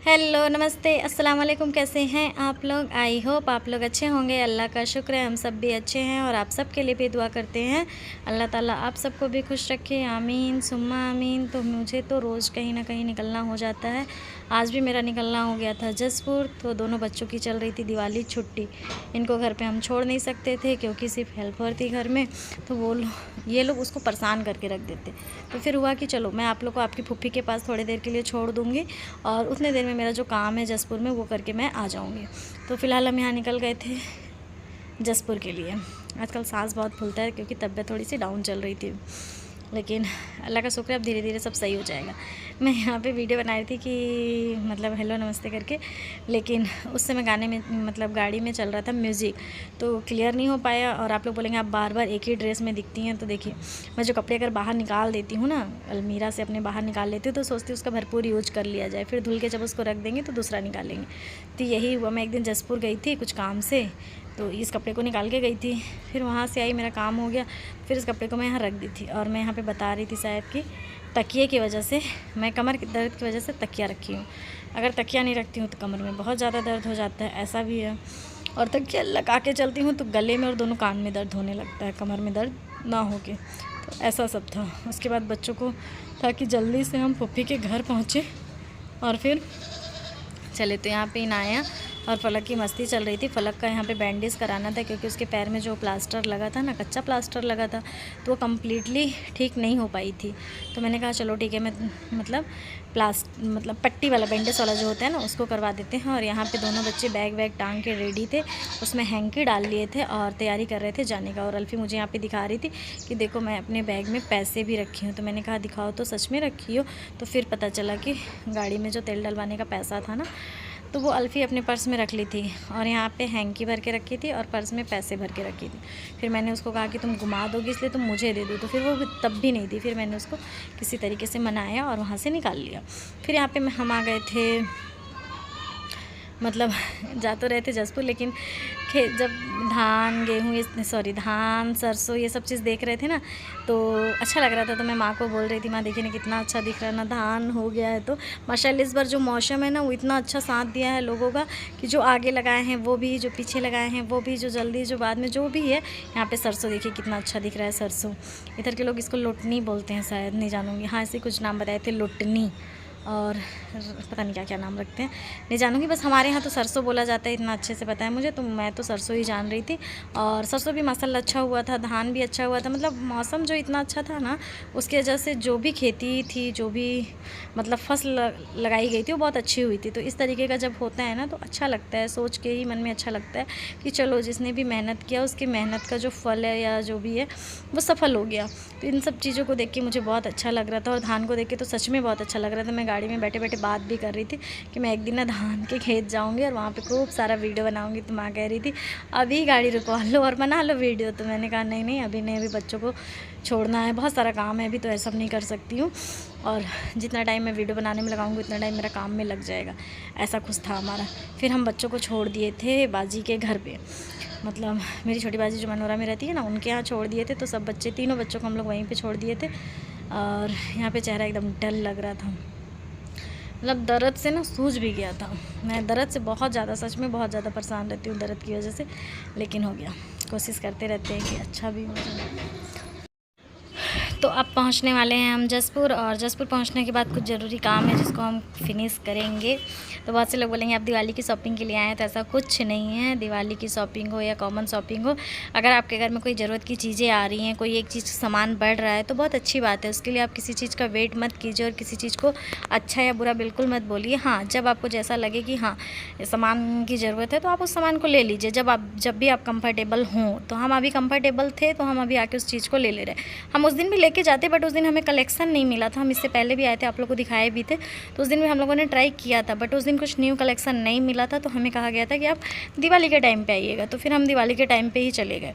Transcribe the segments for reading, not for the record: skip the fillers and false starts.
Hello नमस्ते अस्सलाम वालेकुम। कैसे हैं आप लोग? आई होप आप लोग अच्छे होंगे। अल्लाह का शुक्र है हम सब भी अच्छे हैं और आप सब के लिए भी दुआ करते हैं अल्लाह ताला आप सबको भी खुश रखे, आमीन सुम्मा आमीन। तो मुझे तो रोज़ कहीं ना कहीं निकलना हो जाता है। आज भी मेरा निकलना हो गया था जसपुर। तो दोनों बच्चों की चल रही थी दिवाली छुट्टी। इनको घर पे हम छोड़ नहीं सकते थे क्योंकि सिर्फ हेल्पर थी घर में, तो वो ये लोग उसको परेशान करके रख देते। तो फिर हुआ कि चलो मैं आप लोग को आपकी फुप्पी के पास थोड़ी देर के लिए छोड़ दूँगी और उतने देर में मेरा जो काम है जसपुर में वो करके मैं आ जाऊँगी। तो फ़िलहाल हम यहाँ निकल गए थे जसपुर के लिए। आजकल सांस बहुत फूलता है क्योंकि तबीयत थोड़ी सी डाउन चल रही थी, लेकिन अल्लाह का शुक्र है अब धीरे धीरे सब सही हो जाएगा। मैं यहाँ पे वीडियो बना रही थी कि मतलब हेलो नमस्ते करके, लेकिन उस समय गाने में मतलब गाड़ी में चल रहा था म्यूज़िक, तो क्लियर नहीं हो पाया। और आप लोग बोलेंगे आप बार बार एक ही ड्रेस में दिखती हैं। तो देखिए मैं जो कपड़े अगर बाहर निकाल देती हूँ ना, अलमीरा से अपने बाहर निकाल लेती हूँ, तो सोचती हूँ उसका भरपूर यूज कर लिया जाए, फिर धुल के जब उसको रख देंगे तो दूसरा निकालेंगे। तो यही हुआ। मैं एक दिन जसपुर गई थी कुछ काम से, तो इस कपड़े को निकाल के गई थी, फिर वहाँ से आई, मेरा काम हो गया, फिर इस कपड़े को मैं यहाँ रख दी थी। और मैं यहाँ पे बता रही थी शायद कि तकिए की वजह से, मैं कमर के दर्द की वजह से तकिया रखी हूँ। अगर तकिया नहीं रखती हूँ तो कमर में बहुत ज़्यादा दर्द हो जाता है, ऐसा भी है। और तकिया लगा के चलती हूँ तो गले में और दोनों कान में दर्द होने लगता है, कमर में दर्द ना हो के। तो ऐसा सब था। उसके बाद बच्चों को था कि जल्दी से हम पुप्पी के घर पहुँचे और फिर चले। तो यहाँ पे इनाया और फलक की मस्ती चल रही थी। फलक का यहाँ पे बैंडेज कराना था क्योंकि उसके पैर में जो प्लास्टर लगा था ना, कच्चा प्लास्टर लगा था, तो वो कम्प्लीटली ठीक नहीं हो पाई थी। तो मैंने कहा चलो ठीक है, मैं मतलब पट्टी वाला बैंडेज वाला जो होता है ना उसको करवा देते हैं। और यहाँ पे दोनों बच्चे बैग वैग टांग के रेडी थे, उसमें हैंकी डाल लिए थे और तैयारी कर रहे थे जाने का। और अल्फ़ी मुझे यहाँ पर दिखा रही थी कि देखो मैं अपने बैग में पैसे भी रखी हूँ। तो मैंने कहा दिखाओ तो, सच में रखी हो? तो फिर पता चला कि गाड़ी में जो तेल डलवाने का पैसा था ना, तो वो अल्फ़ी अपने पर्स में रख ली थी और यहाँ पे हैंकी भर के रखी थी और पर्स में पैसे भर के रखी थी। फिर मैंने उसको कहा कि तुम घुमा दोगी इसलिए तुम मुझे दे दो, तो फिर वो तब भी नहीं दी। फिर मैंने उसको किसी तरीके से मनाया और वहाँ से निकाल लिया। फिर यहाँ पे हम आ गए थे, मतलब जा तो रहे थे जसपुर, लेकिन जब धान सरसों ये सब चीज़ देख रहे थे ना, तो अच्छा लग रहा था। तो मैं माँ को बोल रही थी, माँ देखिए ना कितना अच्छा दिख रहा है ना, धान हो गया है। तो माशाल्लाह इस बार जो मौसम है ना वो इतना अच्छा साथ दिया है लोगों का कि जो आगे लगाए हैं वो भी, जो पीछे लगाए हैं वो भी, जो जल्दी जो बाद में जो भी है। यहाँ पे सरसों देखिए कितना अच्छा दिख रहा है। सरसों इधर के लोग इसको लोटनी बोलते हैं शायद, नहीं जानूँगी। हाँ ऐसे कुछ नाम बताए थे, लोटनी और पता नहीं क्या क्या नाम रखते हैं, नहीं जानूँगी। बस हमारे यहाँ तो सरसों बोला जाता है, इतना अच्छे से पता है मुझे। तो मैं तो सरसों ही जान रही थी। और सरसों भी माशाल्लाह अच्छा हुआ था, धान भी अच्छा हुआ था। मतलब मौसम जो इतना अच्छा था ना, उसकी वजह से जो भी खेती थी, जो भी मतलब फसल लगाई गई थी वो बहुत अच्छी हुई थी। तो इस तरीके का जब होता है ना तो अच्छा लगता है, सोच के ही मन में अच्छा लगता है कि चलो जिसने भी मेहनत किया उसकी मेहनत का जो फल है या जो भी है वो सफल हो गया। तो इन सब चीज़ों को देख के मुझे बहुत अच्छा लग रहा था और धान को देख के तो सच में बहुत अच्छा लग रहा था। मैं गाड़ी में बैठे बैठे बात भी कर रही थी कि मैं एक दिन ना धान के खेत जाऊंगी और वहाँ पे खूब सारा वीडियो बनाऊंगी। तो माँ कह रही थी अभी गाड़ी रुकवा लो और बना लो वीडियो। तो मैंने कहा नहीं नहीं अभी नहीं, अभी बच्चों को छोड़ना है, बहुत सारा काम है, अभी तो ऐसा नहीं कर सकती हूँ। और जितना टाइम मैं वीडियो बनाने में लगाऊंगी उतना टाइम मेरा काम में लग जाएगा, ऐसा कुछ था हमारा। फिर हम बच्चों को छोड़ दिए थे बाजी के घर पे, मतलब मेरी छोटी बाजी जो मनोरा में रहती है ना उनके यहाँ छोड़ दिए थे। तो सब बच्चे, तीनों बच्चों को हम लोग वहीं पे छोड़ दिए थे। और यहाँ पे चेहरा एकदम डल लग रहा था, मतलब दर्द से ना सूज भी गया था। मैं दर्द से बहुत ज़्यादा, सच में बहुत ज़्यादा परेशान रहती हूँ दर्द की वजह से, लेकिन हो गया। कोशिश करते रहते हैं कि अच्छा भी हो जाए। तो अब पहुंचने वाले हैं हम जसपुर, और जसपुर पहुंचने के बाद कुछ ज़रूरी काम है जिसको हम फिनिश करेंगे। तो बहुत से लोग बोलेंगे आप दिवाली की शॉपिंग के लिए आए हैं, तो ऐसा कुछ नहीं है। दिवाली की शॉपिंग हो या कॉमन शॉपिंग हो, अगर आपके घर में कोई ज़रूरत की चीज़ें आ रही हैं, कोई एक चीज़ सामान बढ़ रहा है तो बहुत अच्छी बात है। उसके लिए आप किसी चीज़ का वेट मत कीजिए और किसी चीज़ को अच्छा या बुरा बिल्कुल मत बोलिए। हाँ जब आपको जैसा लगे कि हाँ सामान की ज़रूरत है तो आप उस सामान को ले लीजिए, जब भी आप कंफर्टेबल हों। तो हम अभी कंफर्टेबल थे तो हम अभी आके उस चीज़ को ले रहे। हम उस दिन भी लेके जाते बट उस दिन हमें कलेक्शन नहीं मिला था। हम इससे पहले भी आए थे, आप लोग को दिखाए भी थे। तो उस दिन भी हम लोगों ने ट्राई किया था बट उस दिन कुछ न्यू कलेक्शन नहीं मिला था। तो हमें कहा गया था कि आप दिवाली के टाइम पे आइएगा, तो फिर हम दिवाली के टाइम पे ही चले गए।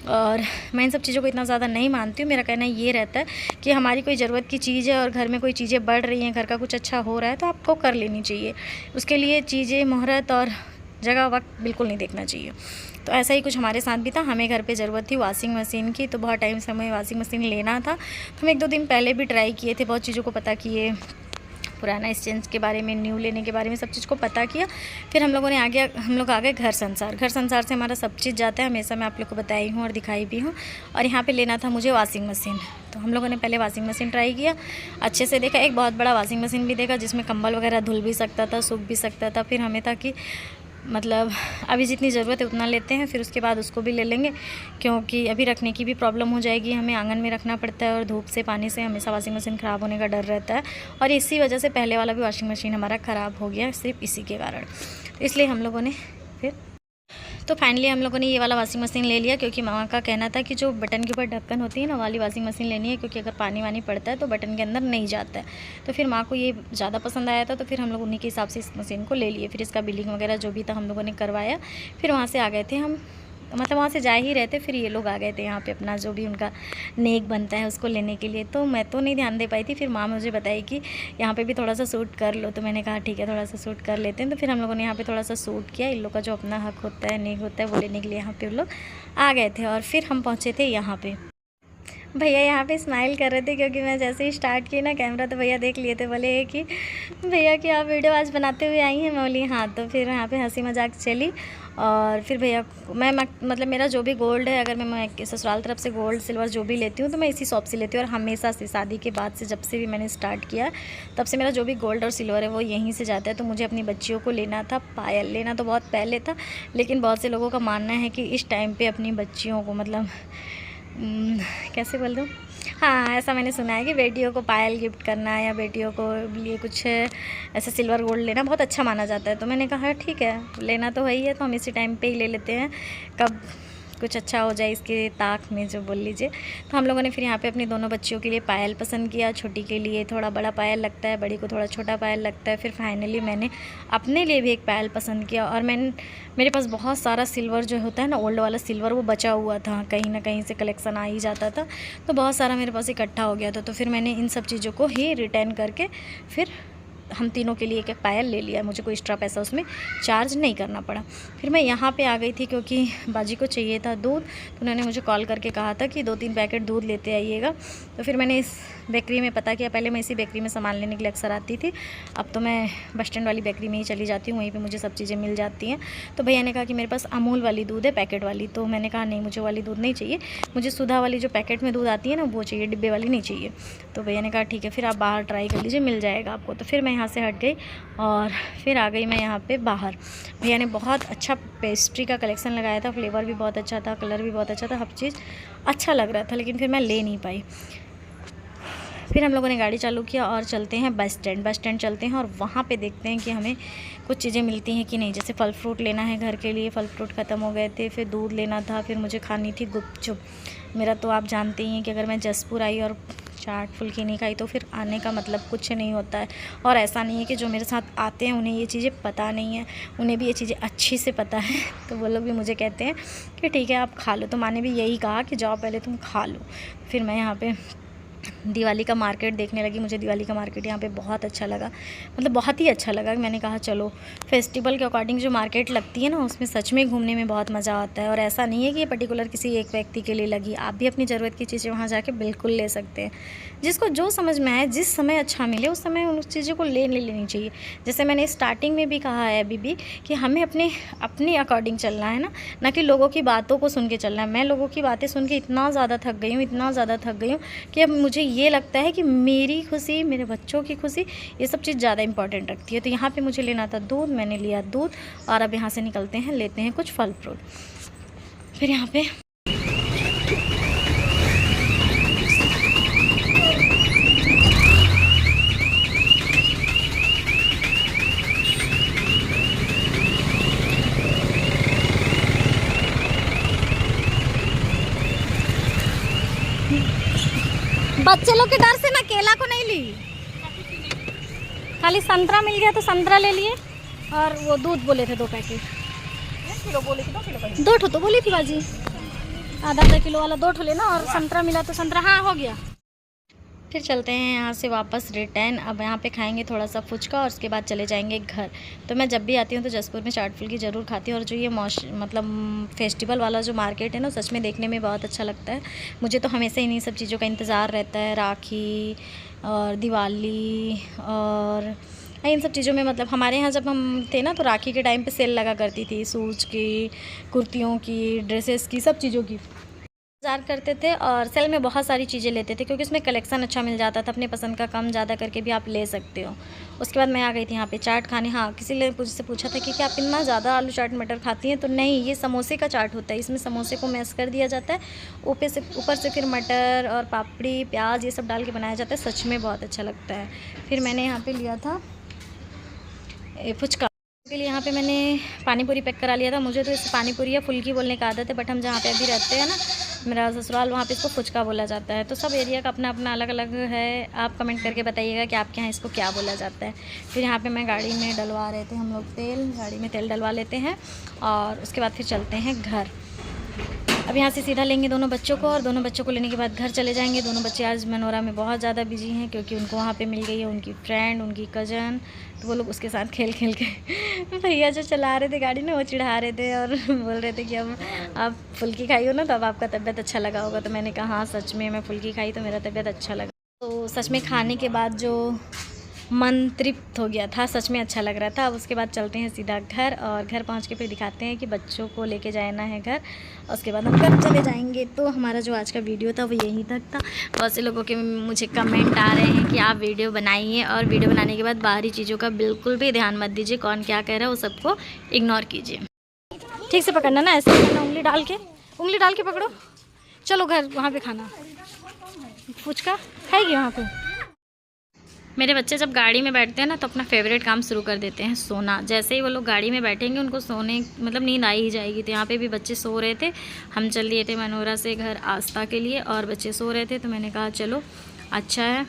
और मैं इन सब चीज़ों को इतना ज़्यादा नहीं मानती हूँ। मेरा कहना ये रहता है कि हमारी कोई ज़रूरत की चीज़ है और घर में कोई चीज़ें बढ़ रही हैं, घर का कुछ अच्छा हो रहा है तो आपको कर लेनी चाहिए। उसके लिए चीज़ें, मुहूर्त और जगह वक्त बिल्कुल नहीं देखना चाहिए। तो ऐसा ही कुछ हमारे साथ भी था। हमें घर पे ज़रूरत थी वॉशिंग मशीन की, तो बहुत टाइम से हमें वॉशिंग मशीन लेना था। तो हम 1-2 दिन पहले भी ट्राई किए थे, बहुत चीज़ों को पता किए, पुराना एक्सचेंज के बारे में, न्यू लेने के बारे में, सब चीज़ को पता किया। फिर हम लोग आ गए घर संसार। घर संसार से हमारा सब चीज़ जाता है, हमेशा मैं आप लोग को बताई हूँ और दिखाई भी हूँ। और यहाँ पे लेना था मुझे वॉशिंग मशीन, तो हम लोगों ने पहले वॉशिंग मशीन ट्राई किया, अच्छे से देखा। एक बहुत बड़ा वॉशिंग मशीन भी देखा जिसमें कंबल वगैरह धुल भी सकता था, सूख भी सकता था। फिर हमें था कि मतलब अभी जितनी ज़रूरत है उतना लेते हैं, फिर उसके बाद उसको भी ले लेंगे, क्योंकि अभी रखने की भी प्रॉब्लम हो जाएगी। हमें आंगन में रखना पड़ता है और धूप से, पानी से हमेशा वॉशिंग मशीन ख़राब होने का डर रहता है। और इसी वजह से पहले वाला भी वॉशिंग मशीन हमारा ख़राब हो गया, सिर्फ इसी के कारण। इसलिए हम लोगों ने फिर तो फाइनली हम लोगों ने ये वाला वॉशिंग मशीन ले लिया, क्योंकि मामा का कहना था कि जो बटन के ऊपर ढक्कन होती है ना, वाली वॉशिंग मशीन लेनी है, क्योंकि अगर पानी वानी पड़ता है तो बटन के अंदर नहीं जाता है। तो फिर माँ को ये ज़्यादा पसंद आया था, तो फिर हम लोग उन्हीं के हिसाब से इस मशीन को ले लिए। फिर इसका बिलिंग वगैरह जो भी था हम लोगों ने करवाया। फिर वहाँ से आ गए थे हम, मतलब वहाँ से जा ही रहे थे, फिर ये लोग आ गए थे यहाँ पे अपना जो भी उनका नेक बनता है उसको लेने के लिए। तो मैं तो नहीं ध्यान दे पाई थी, फिर माँ मुझे बताई कि यहाँ पे भी थोड़ा सा सूट कर लो, तो मैंने कहा ठीक है थोड़ा सा सूट कर लेते हैं। तो फिर हम लोगों ने यहाँ पे थोड़ा सा सूट किया। इन लोग का जो अपना हक होता है, नेक होता है, वो लेने के लिए यहाँ पे वो लोग आ गए थे। और फिर हम पहुँचे थे यहाँ पर। भैया यहाँ पे स्माइल कर रहे थे, क्योंकि मैं जैसे ही स्टार्ट की ना कैमरा, तो भैया देख लिए थे, बोले कि भैया कि आप वीडियो आज बनाते हुए आई हैं। मैं बोली हाँ। तो फिर यहाँ पे हंसी मजाक चली। और फिर भैया मैं मतलब मेरा जो भी गोल्ड है, अगर मैं ससुराल तरफ से गोल्ड सिल्वर जो भी लेती हूँ तो मैं इसी शॉप से लेती हूँ। और हमेशा से शादी के बाद से, जब से भी मैंने स्टार्ट किया, तब से मेरा जो भी गोल्ड और सिल्वर है वो यहीं से जाता है। तो मुझे अपनी बच्चियों को लेना था पायल। लेना तो बहुत पहले था, लेकिन बहुत से लोगों का मानना है कि इस टाइम पर अपनी बच्चियों को, मतलब कैसे बोल दूँ, हाँ ऐसा मैंने सुना है कि बेटियों को पायल गिफ्ट करना या बेटियों को लिए कुछ ऐसा सिल्वर गोल्ड लेना बहुत अच्छा माना जाता है। तो मैंने कहा ठीक है, लेना तो वही है, तो हम इसी टाइम पे ही ले लेते हैं, कब कुछ अच्छा हो जाए इसके ताक में, जो बोल लीजिए। तो हम लोगों ने फिर यहाँ पे अपनी दोनों बच्चियों के लिए पायल पसंद किया। छोटी के लिए थोड़ा बड़ा पायल लगता है, बड़ी को थोड़ा छोटा पायल लगता है। फिर फाइनली मैंने अपने लिए भी एक पायल पसंद किया। और मेरे पास बहुत सारा सिल्वर जो होता है ना, ओल्ड वाला सिल्वर, वो बचा हुआ था, कहीं ना कहीं से कलेक्शन आ ही जाता था, तो बहुत सारा मेरे पास इकट्ठा हो गया था। तो फिर मैंने इन सब चीज़ों को ही रिटर्न करके फिर हम तीनों के लिए एक पायल ले लिया। मुझे कोई एक्स्ट्रा पैसा उसमें चार्ज नहीं करना पड़ा। फिर मैं यहाँ पे आ गई थी, क्योंकि बाजी को चाहिए था दूध, तो उन्होंने मुझे कॉल करके कहा था कि 2-3 पैकेट दूध लेते आइएगा। तो फिर मैंने इस बेकरी में पता किया। पहले मैं इसी बेकरी में सामान लेने के लिए अक्सर आती थी, अब तो मैं बस स्टैंड वाली बेकरी में ही चली जाती हूँ, वहीं पर मुझे सब चीज़ें मिल जाती हैं। तो भैया ने कहा कि मेरे पास अमूल वाली दूध है, पैकेट वाली। तो मैंने कहा नहीं, मुझे वाली दूध नहीं चाहिए, मुझे सुधा वाली जो पैकेट में दूध आती है ना वो चाहिए, डिब्बे वाली नहीं चाहिए। तो भैया ने कहा ठीक है, फिर आप बाहर ट्राई कर लीजिए, मिल जाएगा आपको। तो फिर मैं यहाँ से हट गई और फिर आ गई मैं यहाँ पे बाहर। भैया ने बहुत अच्छा पेस्ट्री का कलेक्शन लगाया था, फ्लेवर भी बहुत अच्छा था, कलर भी बहुत अच्छा था, हर चीज़ अच्छा लग रहा था, लेकिन फिर मैं ले नहीं पाई। फिर हम लोगों ने गाड़ी चालू किया और चलते हैं बस स्टैंड। बस स्टैंड चलते हैं और वहाँ पे देखते हैं कि हमें कुछ चीज़ें मिलती हैं कि नहीं। जैसे फल फ्रूट लेना है घर के लिए, फल फ्रूट ख़त्म हो गए थे। फिर दूध लेना था, फिर मुझे खानी थी गुपचुप। मेरा तो आप जानते ही हैं कि अगर मैं जसपुर आई और चाट फुल्की नहीं खाई तो फिर आने का मतलब कुछ नहीं होता है। और ऐसा नहीं है कि जो मेरे साथ आते हैं उन्हें ये चीज़ें पता नहीं है, उन्हें भी ये चीज़ें अच्छी से पता है। तो वो लोग भी मुझे कहते हैं कि ठीक है आप खा लो। तो माँ ने भी यही कहा कि जाओ पहले तुम खा लो। फिर मैं यहाँ पे दिवाली का मार्केट देखने लगी। मुझे दिवाली का मार्केट यहाँ पे बहुत अच्छा लगा, मतलब बहुत ही अच्छा लगा। मैंने कहा चलो फेस्टिवल के अकॉर्डिंग जो मार्केट लगती है ना, उसमें सच में घूमने में बहुत मज़ा आता है। और ऐसा नहीं है कि ये पर्टिकुलर किसी एक व्यक्ति के लिए लगी, आप भी अपनी ज़रूरत की चीज़ें वहाँ जाके बिल्कुल ले सकते हैं। जिसको जो समझ में आए, जिस समय अच्छा मिले उस समय उन चीज़ों को ले लेनी चाहिए। जैसे मैंने स्टार्टिंग में भी कहा है अभी भी कि हमें अपने अकॉर्डिंग चलना है ना कि लोगों की बातों को सुन के चलना है। मैं लोगों की बातें सुन के इतना ज़्यादा थक गई हूँ कि अब मुझे ये लगता है कि मेरी खुशी, मेरे बच्चों की खुशी, ये सब चीज़ ज़्यादा इंपॉर्टेंट रखती है। तो यहाँ पे मुझे लेना था दूध, मैंने लिया दूध। और अब यहाँ से निकलते हैं, लेते हैं कुछ फल फ्रूट। फिर यहाँ पे बच्चे लोग के डर से मैं केला को नहीं ली, खाली संतरा मिल गया तो संतरा ले लिए। और वो दूध बोले थे 2 पैकेट, 1 किलो बोले थे, 2 किलो 2 ठो तो बोली थी बाजी, आधा किलो वाला 2 ठो लेना। और संतरा मिला तो संतरा, हाँ हो गया। फिर चलते हैं यहाँ से वापस रिटर्न। अब यहाँ पे खाएंगे थोड़ा सा फुचका और उसके बाद चले जाएंगे घर। तो मैं जब भी आती हूँ तो जसपुर में चाट फुल्की ज़रूर खाती हूँ। और जो ये मतलब फेस्टिवल वाला जो मार्केट है ना, सच में देखने में बहुत अच्छा लगता है। मुझे तो हमेशा इन्हीं सब चीज़ों का इंतज़ार रहता है, राखी और दिवाली और इन सब चीज़ों में। मतलब हमारे यहाँ जब हम थे ना तो राखी के टाइम पे सेल लगा करती थी, सूट्स की, कुर्तियों की, ड्रेसेस की, सब चीज़ों की इंतज़ार करते थे। और सेल में बहुत सारी चीज़ें लेते थे क्योंकि उसमें कलेक्शन अच्छा मिल जाता था। अपने पसंद का कम ज़्यादा करके भी आप ले सकते हो। उसके बाद मैं आ गई थी यहाँ पे चाट खाने। हाँ, किसी ने मुझसे पूछा था कि क्या आप इतना ज़्यादा आलू चाट मटर खाती हैं? तो नहीं, ये समोसे का चाट होता है। इसमें समोसे को मैश कर दिया जाता है, ऊपर से फिर मटर और पापड़ी, प्याज ये सब डाल के बनाया जाता है। सच में बहुत अच्छा लगता है। फिर मैंने यहाँ पर लिया था फुचका के लिए। यहाँ पे मैंने पानी पूरी पैक करा लिया था। मुझे तो इसे पानी पूरी या फुल्की बोलने का आदत है, बट हम जहाँ पे अभी रहते हैं ना, मेरा ससुराल, वहाँ पे इसको फुचका बोला जाता है। तो सब एरिया का अपना अपना अलग अलग है। आप कमेंट करके बताइएगा कि आपके यहाँ इसको क्या बोला जाता है। फिर यहाँ पे मैं गाड़ी में डलवा रहे थे हम लोग तेल, गाड़ी में तेल डलवा लेते हैं और उसके बाद फिर चलते हैं घर। अब यहाँ से सीधा लेंगे दोनों बच्चों को और दोनों बच्चों को लेने के बाद घर चले जाएंगे। दोनों बच्चे आज मनोरा में बहुत ज़्यादा बिजी हैं क्योंकि उनको वहाँ पे मिल गई है उनकी फ्रेंड, उनकी कज़न। तो वो लोग उसके साथ खेल खेल के भैया जो चला रहे थे गाड़ी ना, वो चिढ़ा रहे थे और बोल रहे थे कि अब आप फुल्की खाई हो ना तो अब आपका तबीयत अच्छा लगा होगा। तो मैंने कहा हाँ सच में, मैं फुल्की खाई तो मेरा तबीयत अच्छा लगा। तो सच में खाने के बाद जो मन तृप्त हो गया था, सच में अच्छा लग रहा था। अब उसके बाद चलते हैं सीधा घर और घर पहुंच के फिर दिखाते हैं कि बच्चों को लेके जाना है घर। उसके बाद हम घर चले जाएंगे। तो हमारा जो आज का वीडियो था वो यहीं तक था। बहुत से लोगों के मुझे कमेंट आ रहे हैं कि आप वीडियो बनाइए और वीडियो बनाने के बाद बाहरी चीज़ों का बिल्कुल भी ध्यान मत दीजिए, कौन क्या कह रहा है वो सबको इग्नोर कीजिए। ठीक से पकड़ना ना, ऐसे करना, उंगली डाल के पकड़ो। चलो घर, वहाँ पर खाना फुचका खाएगी वहाँ पर। मेरे बच्चे जब गाड़ी में बैठते हैं ना तो अपना फेवरेट काम शुरू कर देते हैं, सोना। जैसे ही वो लोग गाड़ी में बैठेंगे उनको सोने मतलब नींद आ ही जाएगी। तो यहाँ पे भी बच्चे सो रहे थे। हम चल दिए थे मनोरा से घर आस्था के लिए और बच्चे सो रहे थे। तो मैंने कहा चलो अच्छा है,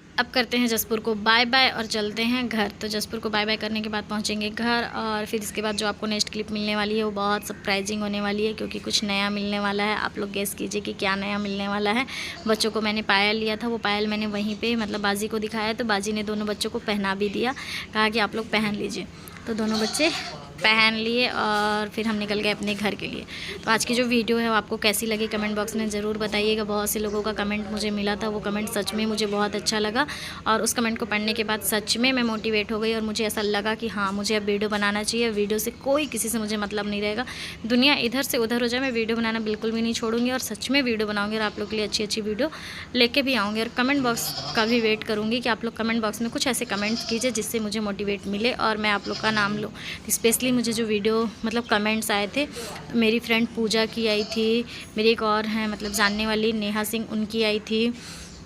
अब करते हैं जसपुर को बाय बाय और चलते हैं घर। तो जसपुर को बाय बाय करने के बाद पहुंचेंगे घर और फिर इसके बाद जो आपको नेक्स्ट क्लिप मिलने वाली है वो बहुत सरप्राइजिंग होने वाली है क्योंकि कुछ नया मिलने वाला है। आप लोग गेस कीजिए कि क्या नया मिलने वाला है। बच्चों को मैंने पायल लिया था, वो पायल मैंने वहीं पर मतलब बाजी को दिखाया तो बाजी ने दोनों बच्चों को पहना भी दिया, कहा कि आप लोग पहन लीजिए। तो दोनों बच्चे पहन लिए और फिर हम निकल गए अपने घर के लिए। तो आज की जो वीडियो है वो आपको कैसी लगी कमेंट बॉक्स में ज़रूर बताइएगा। बहुत से लोगों का कमेंट मुझे मिला था, वो कमेंट सच में मुझे बहुत अच्छा लगा और उस कमेंट को पढ़ने के बाद सच में मैं मोटिवेट हो गई और मुझे ऐसा लगा कि हाँ मुझे अब वीडियो बनाना चाहिए। वीडियो से कोई किसी से मुझे मतलब नहीं रहेगा, दुनिया इधर से उधर हो जाए, मैं वीडियो बनाना बिल्कुल भी नहीं छोड़ूंगी और सच में वीडियो बनाऊँगी और आप लोग के लिए अच्छी अच्छी वीडियो लेके भी आऊँगी। और कमेंट बॉक्स का भी वेट करूँगी कि आप लोग कमेंट बॉक्स में कुछ ऐसे कमेंट्स कीजिए जिससे मुझे मोटिवेट मिले और मैं आप लोग का नाम लूँ। स्पेशली मुझे जो वीडियो मतलब कमेंट्स आए थे, मेरी फ्रेंड पूजा की आई थी, मेरी एक और है मतलब जानने वाली नेहा सिंह, उनकी आई थी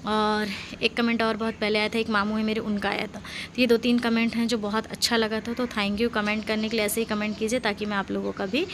और एक कमेंट और बहुत पहले आया था, एक मामू है मेरे, उनका आया था। तो ये 2-3 कमेंट हैं जो बहुत अच्छा लगा था। तो थैंक यू कमेंट करने के लिए। ऐसे ही कमेंट कीजिए ताकि मैं आप लोगों का भी